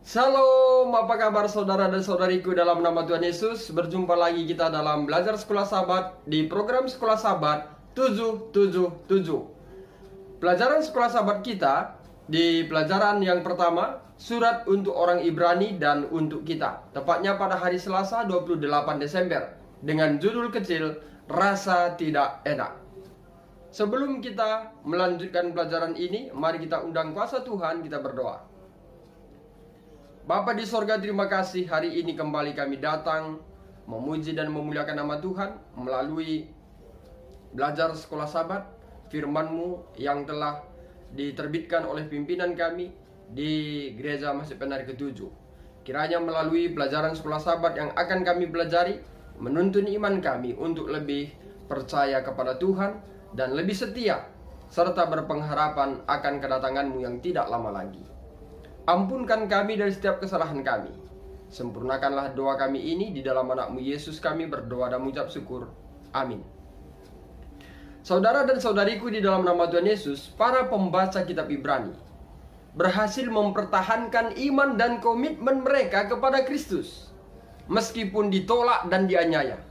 Shalom, apa kabar saudara dan saudariku dalam nama Tuhan Yesus? Berjumpa lagi kita dalam belajar Sekolah Sabat di program Sekolah Sabat 777. Pelajaran Sekolah Sabat kita di pelajaran yang pertama, surat untuk orang Ibrani dan untuk kita. Tepatnya pada hari Selasa 28 Desember dengan judul kecil Rasa Tidak Enak. Sebelum kita melanjutkan pelajaran ini, mari kita undang kuasa Tuhan, kita berdoa. Bapa di sorga, terima kasih hari ini kembali kami datang memuji dan memuliakan nama Tuhan melalui belajar Sekolah Sabat, firman-Mu yang telah diterbitkan oleh pimpinan kami di Gereja Masjid Penari ke-7. Kiranya melalui pelajaran Sekolah Sabat yang akan kami pelajari, menuntun iman kami untuk lebih percaya kepada Tuhan dan lebih setia, serta berpengharapan akan kedatangan-Mu yang tidak lama lagi. Ampunkan kami dari setiap kesalahan kami. Sempurnakanlah doa kami ini di dalam anak-Mu Yesus kami berdoa dan mengucap syukur. Amin. Saudara dan saudariku di dalam nama Tuhan Yesus, para pembaca kitab Ibrani berhasil mempertahankan iman dan komitmen mereka kepada Kristus meskipun ditolak dan dianiaya.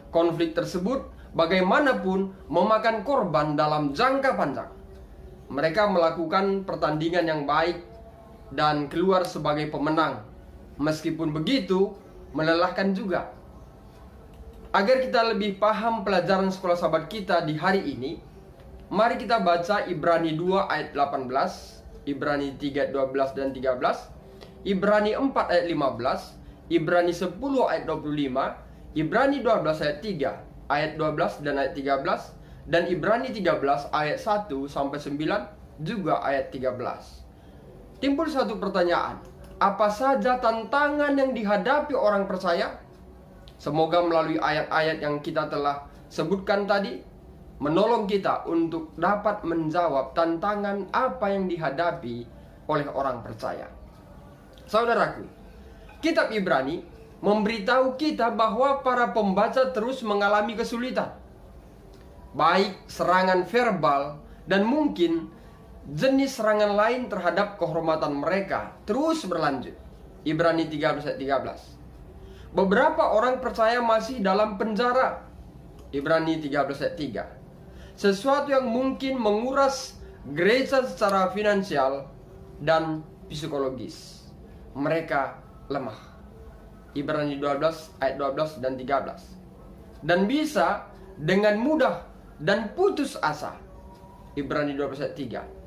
Konflik tersebut bagaimanapun memakan korban dalam jangka panjang. Mereka melakukan pertandingan yang baik dan keluar sebagai pemenang. Meskipun begitu, melelahkan juga. Agar kita lebih paham pelajaran Sekolah Sabat kita di hari ini, mari kita baca Ibrani 2 ayat 18, Ibrani 3 12 dan 13, Ibrani 4 ayat 15, Ibrani 10 ayat 25, Ibrani 12 ayat 3, ayat 12 dan ayat 13, dan Ibrani 13 ayat 1 sampai 9 juga ayat 13. Timbul satu pertanyaan, apa saja tantangan yang dihadapi orang percaya? Semoga melalui ayat-ayat yang kita telah sebutkan tadi menolong kita untuk dapat menjawab tantangan apa yang dihadapi oleh orang percaya. Saudaraku, kitab Ibrani memberitahu kita bahwa para pembaca terus mengalami kesulitan, baik serangan verbal dan mungkin jenis serangan lain terhadap kehormatan mereka terus berlanjut. Ibrani 13 ayat 13. Beberapa orang percaya masih dalam penjara. Ibrani 13 ayat 3. Sesuatu yang mungkin menguras gereja secara finansial dan psikologis. Mereka lemah. Ibrani 12 ayat 12 dan 13. Dan bisa dengan mudah dan putus asa. Ibrani 12 ayat 3.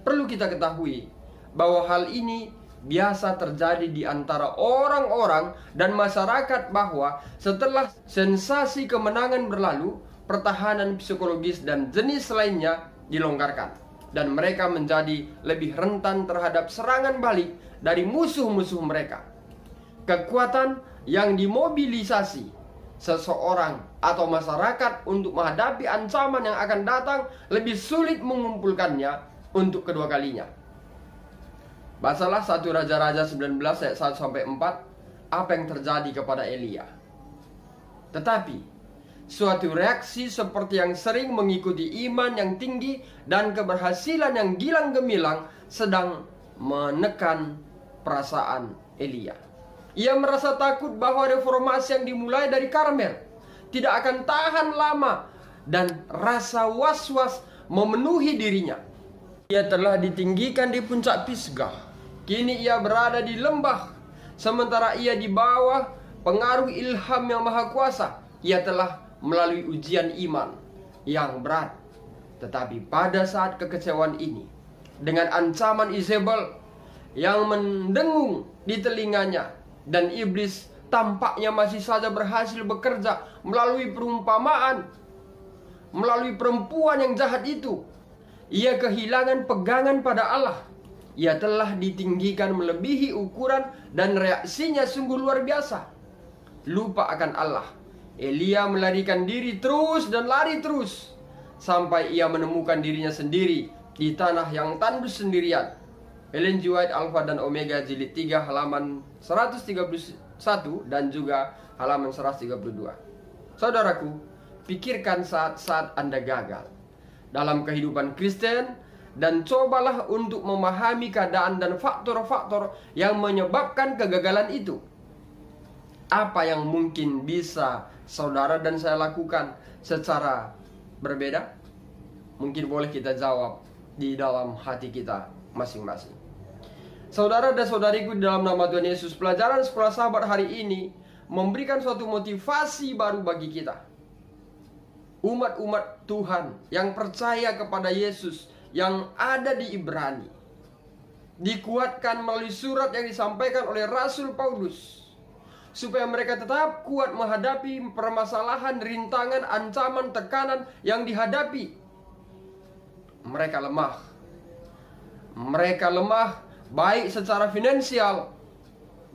Perlu kita ketahui bahwa hal ini biasa terjadi di antara orang-orang dan masyarakat, bahwa setelah sensasi kemenangan berlalu, pertahanan psikologis dan jenis lainnya dilonggarkan, dan mereka menjadi lebih rentan terhadap serangan balik dari musuh-musuh mereka. Kekuatan yang dimobilisasi seseorang atau masyarakat untuk menghadapi ancaman yang akan datang lebih sulit mengumpulkannya untuk kedua kalinya. Bacalah 1 Raja-Raja 19 ayat 1 sampai 4, apa yang terjadi kepada Elia. Tetapi suatu reaksi seperti yang sering mengikuti iman yang tinggi dan keberhasilan yang gilang gemilang sedang menekan perasaan Elia. Ia merasa takut bahwa reformasi yang dimulai dari Karmel tidak akan tahan lama, dan rasa was-was memenuhi dirinya. Ia telah ditinggikan di puncak Pisgah. Kini ia berada di lembah. Sementara ia di bawah pengaruh ilham yang maha kuasa. Ia telah melalui ujian iman yang berat. Tetapi pada saat kekecewaan ini, dengan ancaman Izebel yang mendengung di telinganya, dan iblis tampaknya masih saja berhasil bekerja melalui perumpamaan, melalui perempuan yang jahat itu, ia kehilangan pegangan pada Allah. Ia telah ditinggikan melebihi ukuran dan reaksinya sungguh luar biasa. Lupa akan Allah. Elia melarikan diri terus dan lari terus sampai ia menemukan dirinya sendiri di tanah yang tandus sendirian. Ellen G. White, Alpha dan Omega, jilid 3 halaman 131 dan juga halaman 132. Saudaraku, pikirkan saat-saat Anda gagal dalam kehidupan Kristen dan cobalah untuk memahami keadaan dan faktor-faktor yang menyebabkan kegagalan itu. Apa yang mungkin bisa saudara dan saya lakukan secara berbeda? Mungkin boleh kita jawab di dalam hati kita masing-masing. Saudara dan saudariku, di dalam nama Tuhan Yesus, pelajaran Sekolah Sahabat hari ini memberikan suatu motivasi baru bagi kita. Umat-umat Tuhan yang percaya kepada Yesus yang ada di Ibrani dikuatkan melalui surat yang disampaikan oleh Rasul Paulus, supaya mereka tetap kuat menghadapi permasalahan, rintangan, ancaman, tekanan yang dihadapi. Mereka lemah. Mereka lemah baik secara finansial,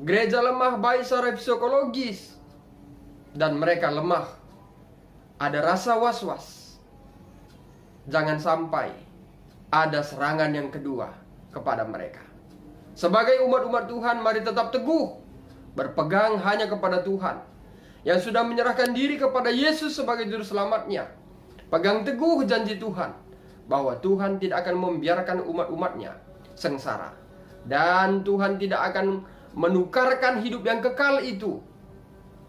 gereja lemah baik secara psikologis, dan mereka lemah. Ada rasa was-was. Jangan sampai ada serangan yang kedua kepada mereka. Sebagai umat-umat Tuhan, mari tetap teguh, berpegang hanya kepada Tuhan yang sudah menyerahkan diri kepada Yesus sebagai juru selamatnya. Pegang teguh janji Tuhan bahwa Tuhan tidak akan membiarkan umat-umatnya sengsara, dan Tuhan tidak akan menukarkan hidup yang kekal itu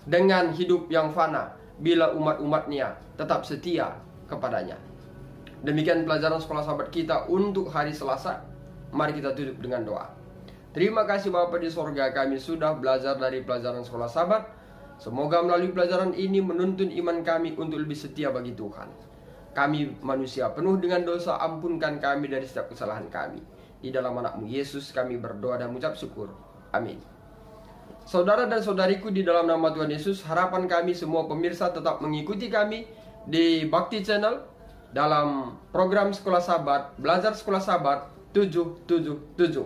dengan hidup yang fana bila umat-umatnya tetap setia kepadanya. Demikian pelajaran Sekolah Sahabat kita untuk hari Selasa. Mari kita tutup dengan doa. Terima kasih Bapa di sorga, kami sudah belajar dari pelajaran Sekolah Sahabat. Semoga melalui pelajaran ini menuntun iman kami untuk lebih setia bagi Tuhan. Kami manusia penuh dengan dosa, ampunkan kami dari setiap kesalahan kami. Di dalam anak-Mu Yesus kami berdoa dan mengucap syukur. Amin. Saudara dan saudariku, di dalam nama Tuhan Yesus, harapan kami semua pemirsa tetap mengikuti kami di Bakti Channel dalam program Sekolah Sahabat, Belajar Sekolah Sahabat 777.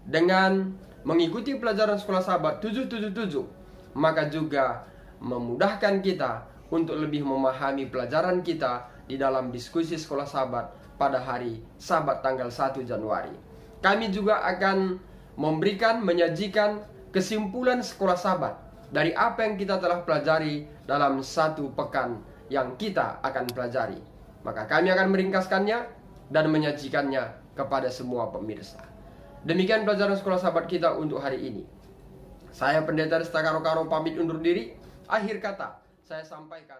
Dengan mengikuti pelajaran Sekolah Sahabat 777, maka juga memudahkan kita untuk lebih memahami pelajaran kita di dalam diskusi Sekolah Sahabat pada hari Sabat tanggal 1 Januari. Kami juga akan menyajikan kesimpulan Sekolah Sahabat dari apa yang kita telah pelajari dalam satu pekan yang kita akan pelajari. Maka kami akan meringkaskannya dan menyajikannya kepada semua pemirsa. Demikian pelajaran Sekolah Sahabat kita untuk hari ini. Saya Pendeta Resta Karo-Karo pamit undur diri. Akhir kata saya sampaikan.